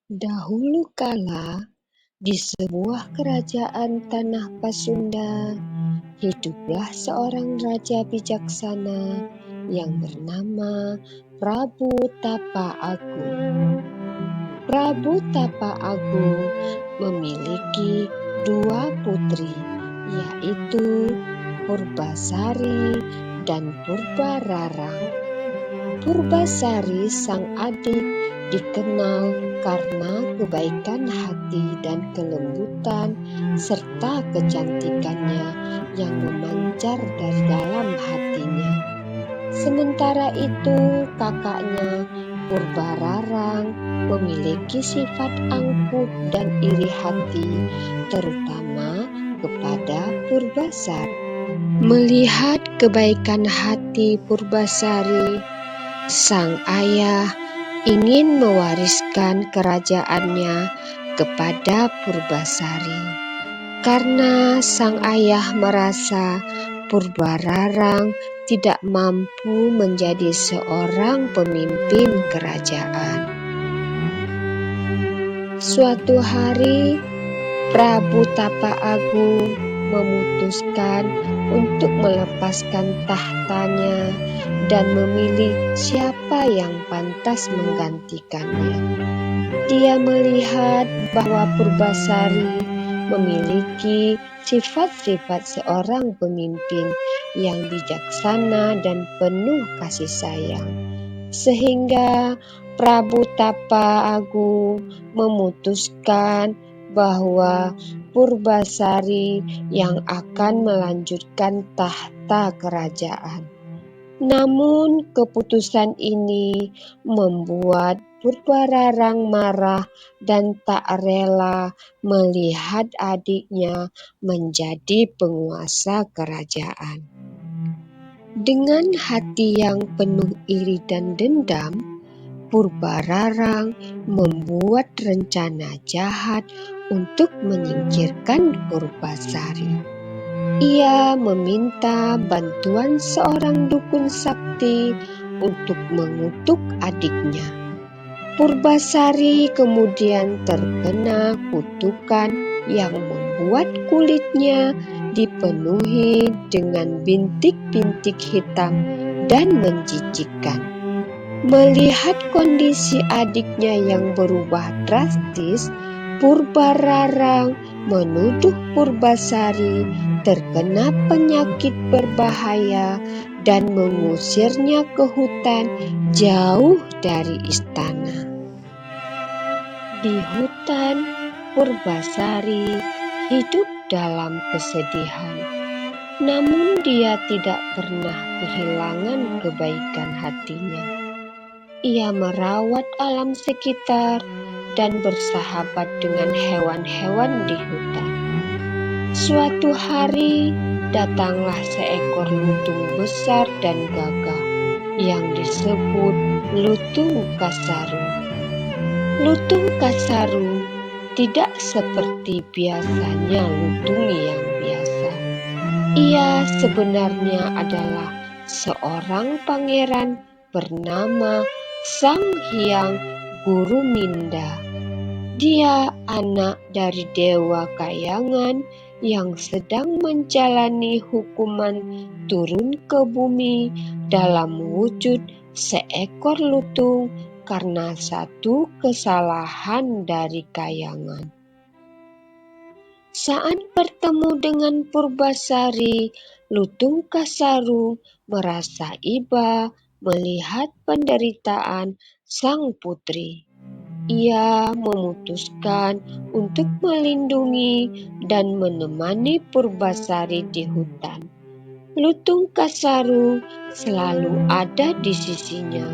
Dahulu kala, di sebuah kerajaan tanah Pasunda, hiduplah seorang raja bijaksana yang bernama Prabu Tapa Agung. Prabu Tapa Agung memiliki dua putri, yaitu Purbasari dan Purbararang. Purbasari sang adik dikenal karena kebaikan hati dan kelembutan serta kecantikannya yang memancar dari dalam hatinya. Sementara itu kakaknya Purbararang memiliki sifat angkuh dan iri hati, terutama kepada Purbasari. Melihat kebaikan hati Purbasari, sang ayah ingin mewariskan kerajaannya kepada Purbasari. Karena sang ayah merasa Purbararang tidak mampu menjadi seorang pemimpin kerajaan. Suatu hari, Prabu Tapa Agung memutuskan untuk melepaskan tahtanya dan memilih siapa yang pantas menggantikannya. Dia melihat bahwa Purbasari memiliki sifat-sifat seorang pemimpin yang bijaksana dan penuh kasih sayang, sehingga Prabu Tapa Agung memutuskan bahwa Purbasari yang akan melanjutkan tahta kerajaan. Namun keputusan ini membuat Purbararang marah dan tak rela melihat adiknya menjadi penguasa kerajaan. Dengan hati yang penuh iri dan dendam, Purbararang membuat rencana jahat untuk menyingkirkan Purbasari. Ia meminta bantuan seorang dukun sakti untuk mengutuk adiknya. Purbasari kemudian terkena kutukan yang membuat kulitnya dipenuhi dengan bintik-bintik hitam dan menjijikkan. Melihat kondisi adiknya yang berubah drastis, Purbararang menuduh Purbasari terkena penyakit berbahaya dan mengusirnya ke hutan jauh dari istana. Di hutan, Purbasari hidup dalam kesedihan, namun dia tidak pernah kehilangan kebaikan hatinya. Ia merawat alam sekitar dan bersahabat dengan hewan-hewan di hutan. Suatu hari, datanglah seekor lutung besar dan gagah yang disebut Lutung Kasarung. Lutung Kasarung tidak seperti biasanya lutung yang biasa. Ia sebenarnya adalah seorang pangeran bernama Sang Hyang Guruminda. Dia anak dari Dewa Kayangan yang sedang menjalani hukuman turun ke bumi dalam wujud seekor lutung karena satu kesalahan dari Kayangan. Saat bertemu dengan Purbasari, Lutung Kasarung merasa iba melihat penderitaan sang putri. Ia memutuskan untuk melindungi dan menemani Purbasari di hutan. Lutung Kasarung selalu ada di sisinya,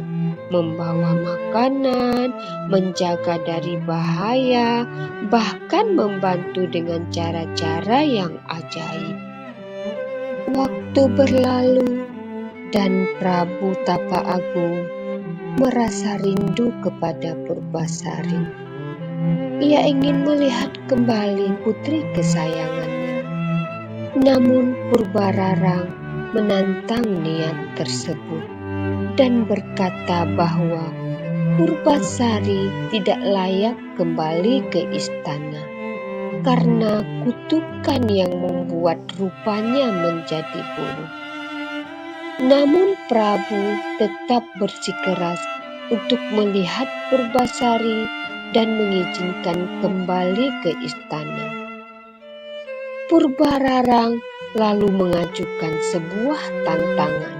membawa makanan, menjaga dari bahaya, bahkan membantu dengan cara-cara yang ajaib. Waktu berlalu dan Prabu Tapa Agung merasa rindu kepada Purbasari. Ia ingin melihat kembali putri kesayangannya. Namun Purbararang menantang niat tersebut dan berkata bahwa Purbasari tidak layak kembali ke istana karena kutukan yang membuat rupanya menjadi buruk. Namun Prabu tetap bersikeras untuk melihat Purbasari dan mengizinkan kembali ke istana. Purbararang lalu mengajukan sebuah tantangan.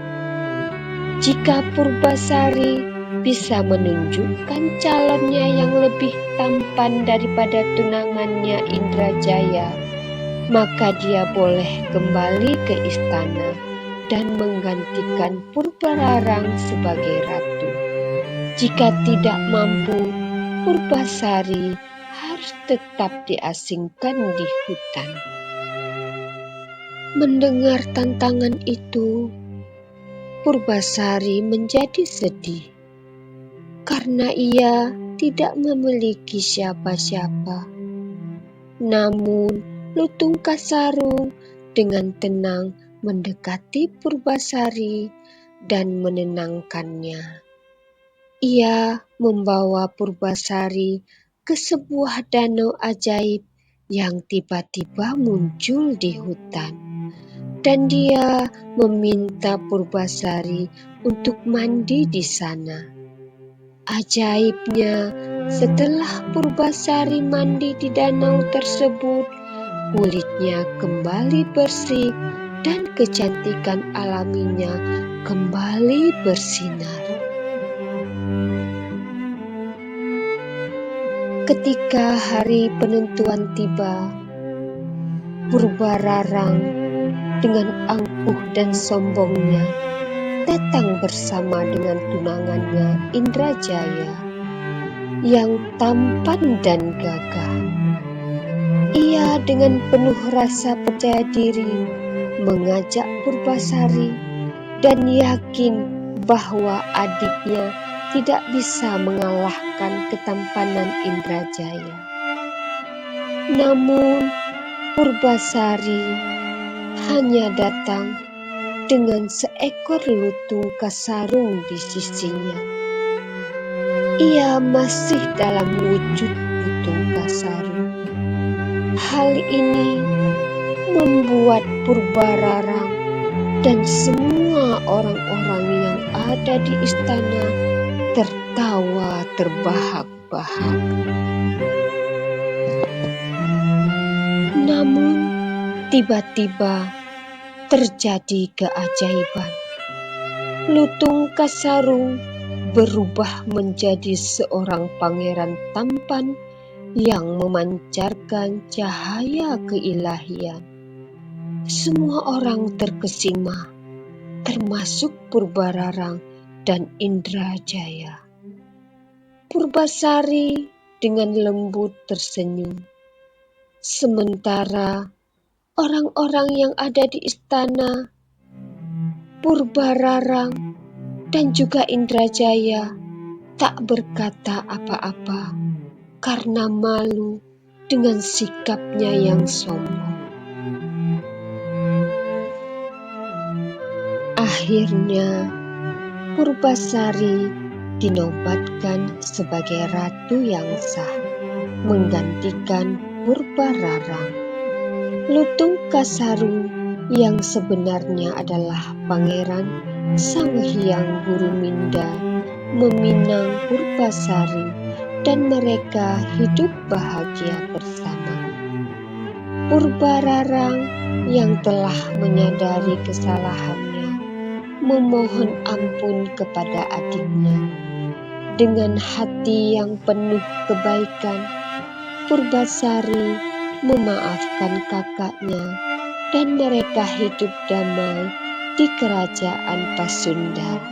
Jika Purbasari bisa menunjukkan calonnya yang lebih tampan daripada tunangannya Indrajaya, maka dia boleh kembali ke istana dan menggantikan Purbararang sebagai ratu. Jika tidak mampu, Purbasari harus tetap diasingkan di hutan. Mendengar tantangan itu, Purbasari menjadi sedih karena ia tidak memiliki siapa-siapa. Namun Lutung Kasarung dengan tenang mendekati Purbasari dan menenangkannya. Ia membawa Purbasari ke sebuah danau ajaib yang tiba-tiba muncul di hutan. Dan dia meminta Purbasari untuk mandi di sana. Ajaibnya, setelah Purbasari mandi di danau tersebut, kulitnya kembali bersih dan kecantikan alaminya kembali bersinar. Ketika hari penentuan tiba, Purbararang dengan angkuh dan sombongnya datang bersama dengan tunangannya Indrajaya yang tampan dan gagah. Ia dengan penuh rasa percaya diri mengajak Purbasari dan yakin bahwa adiknya tidak bisa mengalahkan ketampanan Indrajaya. Namun Purbasari hanya datang dengan seekor lutung kasarung di sisinya. Ia masih dalam wujud lutung kasarung. Hal ini membuat Purbararang dan semua orang-orang yang ada di istana tertawa terbahak-bahak. Namun tiba-tiba terjadi keajaiban. Lutung Kasarung berubah menjadi seorang pangeran tampan yang memancarkan cahaya keilahian. Semua orang terkesima, termasuk Purbararang dan Indrajaya. Purbasari dengan lembut tersenyum. Sementara orang-orang yang ada di istana, Purbararang dan juga Indrajaya tak berkata apa-apa karena malu dengan sikapnya yang sombong. Akhirnya Purbasari dinobatkan sebagai ratu yang sah, menggantikan Purbararang. Lutung Kasarung yang sebenarnya adalah pangeran Sang Hyang Buruminda meminang Purbasari dan mereka hidup bahagia bersama. Purbararang yang telah menyadari kesalahannya memohon ampun kepada adiknya. Dengan hati yang penuh kebaikan, Purbasari memaafkan kakaknya dan mereka hidup damai di kerajaan Pasundara.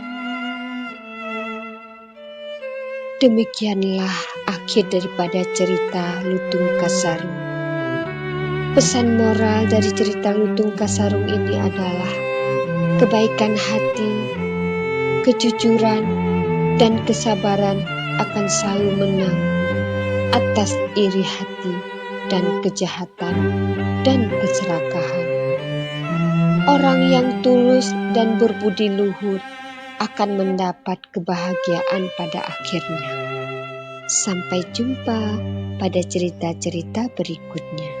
Demikianlah akhir daripada cerita Lutung Kasarung. Pesan moral dari cerita Lutung Kasarung ini adalah kebaikan hati, kejujuran, dan kesabaran akan selalu menang atas iri hati dan kejahatan dan keserakahan. Orang yang tulus dan berbudi luhur akan mendapat kebahagiaan pada akhirnya. Sampai jumpa pada cerita-cerita berikutnya.